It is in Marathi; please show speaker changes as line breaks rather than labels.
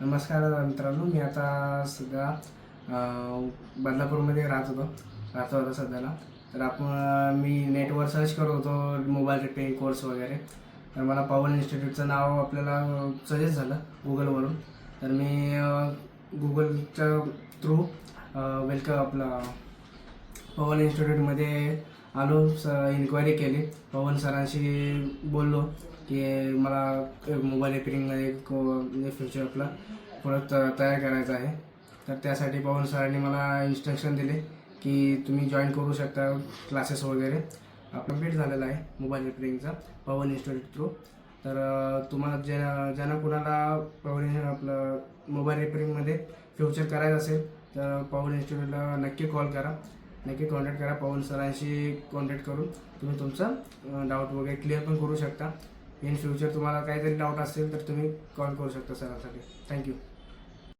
नमस्कार मित्रांनो, मी आता सध्या बदलापूरमध्ये राहतो आता सध्याला. तर मी नेटवर सर्च करत होतो मोबाईल रिपेअरिंग कोर्स वगैरे. तर मला पवन इन्स्टिट्यूटचं नाव आपल्याला सजेस्ट झालं गुगलवरून. तर मी गुगलच्या थ्रू आपला पवन इन्स्टिट्यूटमध्ये आलो. इन्क्वायरी केली, पवन सरांशी बोललो की मला मोबाईल रिपेअरिंगमध्ये म्हणजे फ्युचर आपला प्रोडक्ट तयार करायचा आहे. तर त्यासाठी पवन सरांनी मला इन्स्ट्रक्शन दिले की तुम्ही जॉईन करू शकता क्लासेस वगैरे. कंप्लीट झालेला आहे मोबाईल रिपेअरिंगचा पवन इन्स्टिट्यूट थ्रू. तर तुम्हाला ज्यांना कुणाला आपलं मोबाईल रिपेअरिंगमध्ये फ्युचर करायचं असेल तर पवन इन्स्टिट्यूटला नक्की कॉन्टॅक्ट करा. पवन सरांशी कॉन्टॅक्ट करून तुम्ही तुमचा डाऊट वगैरे क्लिअर पण करू शकता. इन फ्युचर तुम्हाला काहीतरी डाऊट असेल तर तुम्ही कॉल करू शकता सरांसाठी. थँक्यू.